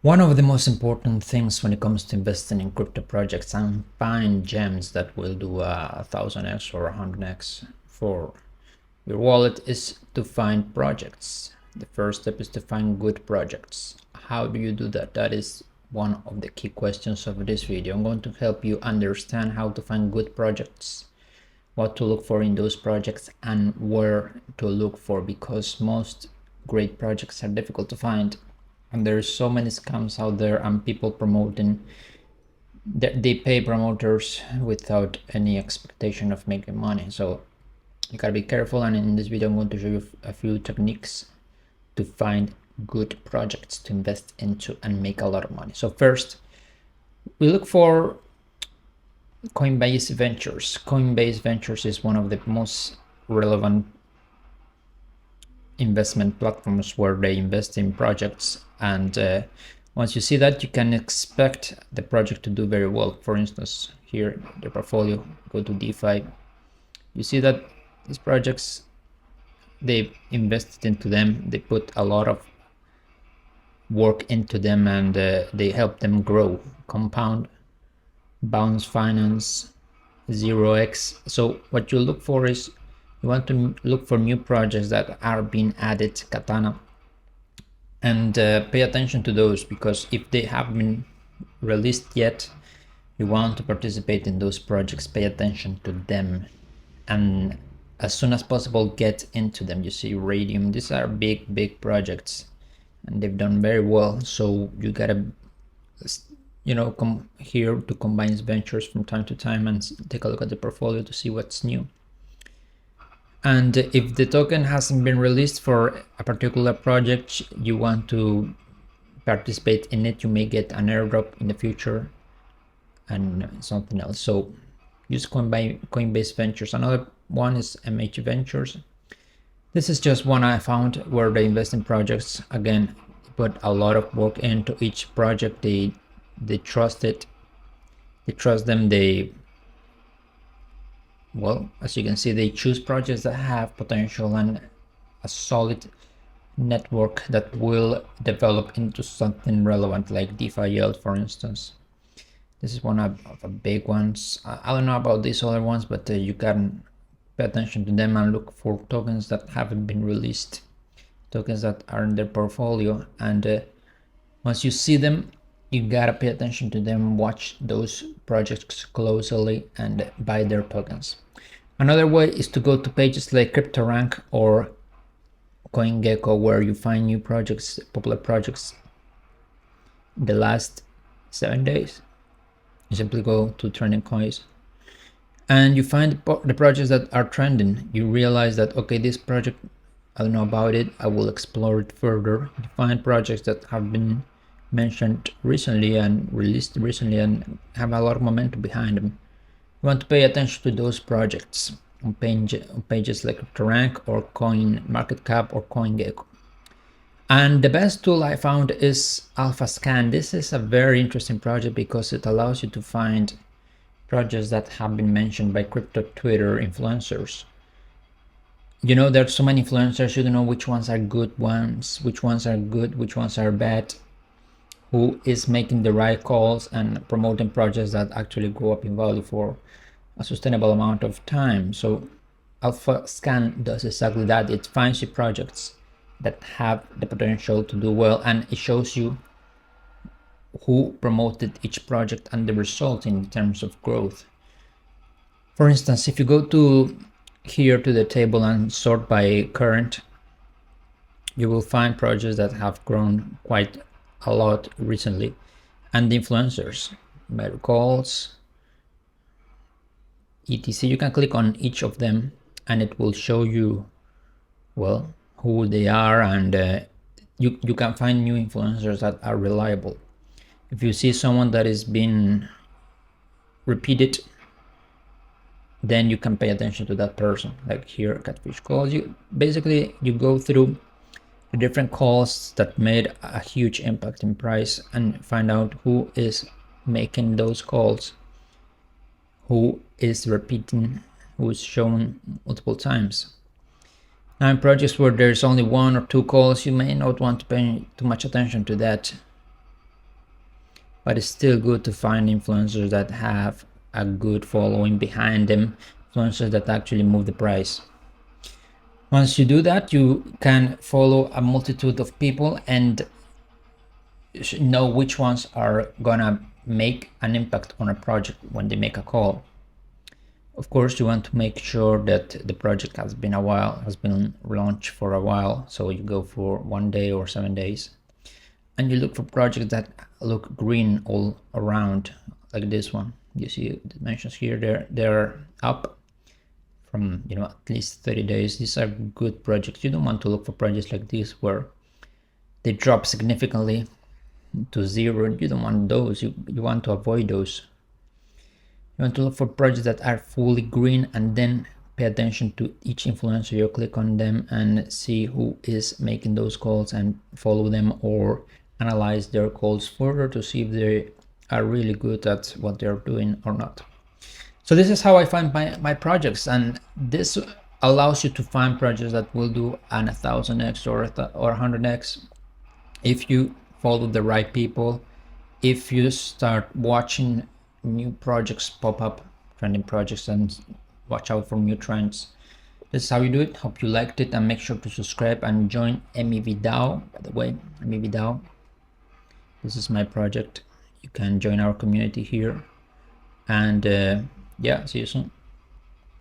One of the most important things when it comes to investing in crypto projects and find gems that will do 1000x or 100x for your wallet is to find projects. The first step is to find good projects. How do you do that? That is one of the key questions of this video. I'm going to help you understand how to find good projects, what to look for in those projects, and where to look for, because most great projects are difficult to find. And there's so many scams out there and people promoting, they pay promoters without any expectation of making money. So you gotta be careful, and in this video I'm going to show you a few techniques to find good projects to invest into and make a lot of money. So first, we look for Coinbase Ventures. Coinbase Ventures is one of the most relevant investment platforms where they invest in projects, and once you see that, you can expect the project to do very well. For instance, here the portfolio, go to DeFi, you see that these projects, they invested into them, they put a lot of work into them, and they help them grow. Compound, Bounce Finance, 0x. So what you look for is, you want to look for new projects that are being added, Katana, and pay attention to those, because if they haven't been released yet, you want to participate in those projects, pay attention to them, and as soon as possible get into them. You see Radium, these are big projects and they've done very well, so you gotta come here to Coinbase Ventures from time to time and take a look at the portfolio to see what's new. And if the token hasn't been released for a particular project, you want to participate in it, you may get an airdrop in the future and something else. So use Coinbase Ventures. Another one is MH Ventures. This is just one I found where they invest in projects. Again, put a lot of work into each project. They trust it. They trust them. Well, as you can see, they choose projects that have potential and a solid network that will develop into something relevant, like DeFi Yield, for instance. This is one of the big ones. I don't know about these other ones, but you can pay attention to them and look for tokens that haven't been released, tokens that are in their portfolio. And once you see them, you gotta pay attention to them, watch those projects closely, and buy their tokens. Another way is to go to pages like CryptoRank or CoinGecko, where you find new projects, popular projects in the last 7 days. You simply go to trending coins and you find the projects that are trending. You realize that, okay, this project, I don't know about it, I will explore it further. You find projects that have been mentioned recently and released recently and have a lot of momentum behind them. You want to pay attention to those projects on pages like CryptoRank or CoinMarketCap or CoinGecko. And the best tool I found is Alphascan. This is a very interesting project because it allows you to find projects that have been mentioned by crypto Twitter influencers. There's so many influencers, you don't know which ones are good ones, which ones are good, which ones are bad, who is making the right calls and promoting projects that actually go up in value for a sustainable amount of time. So Alphascan does exactly that. It finds you projects that have the potential to do well, and it shows you who promoted each project and the result in terms of growth. For instance, if you go to here to the table and sort by current, you will find projects that have grown quite a lot recently, and the influencers, better calls, etc. You can click on each of them and it will show you, well, who they are, and you can find new influencers that are reliable. If you see someone that is being repeated, then you can pay attention to that person. Like here, Catfish Calls. You go through the different calls that made a huge impact in price and find out who is making those calls, who is repeating, who is shown multiple times. Now in projects where there's only one or two calls, you may not want to pay too much attention to that. but it's still good to find influencers that have a good following behind them, influencers that actually move the price. Once you do that, you can follow a multitude of people and know which ones are gonna make an impact on a project when they make a call. Of course, you want to make sure that the project has been launched for a while, so you go for 1 day or 7 days, and you look for projects that look green all around, like this one. You see the dimensions here, they're up from at least 30 days. These are good projects. You don't want to look for projects like this where they drop significantly to zero. You don't want those. You want to avoid those. You want to look for projects that are fully green, and then pay attention to each influencer. You click on them and see who is making those calls and follow them, or analyze their calls further to see if they are really good at what they're doing or not. So this is how I find my projects, and this allows you to find projects that will do an 1000x or 100x if you follow the right people, if you start watching new projects pop up, trending projects, and watch out for new trends. This is how you do it. Hope you liked it, and make sure to subscribe and join MEV DAO. By the way, MEV DAO, this is my project. You can join our community here, and yeah, see you soon.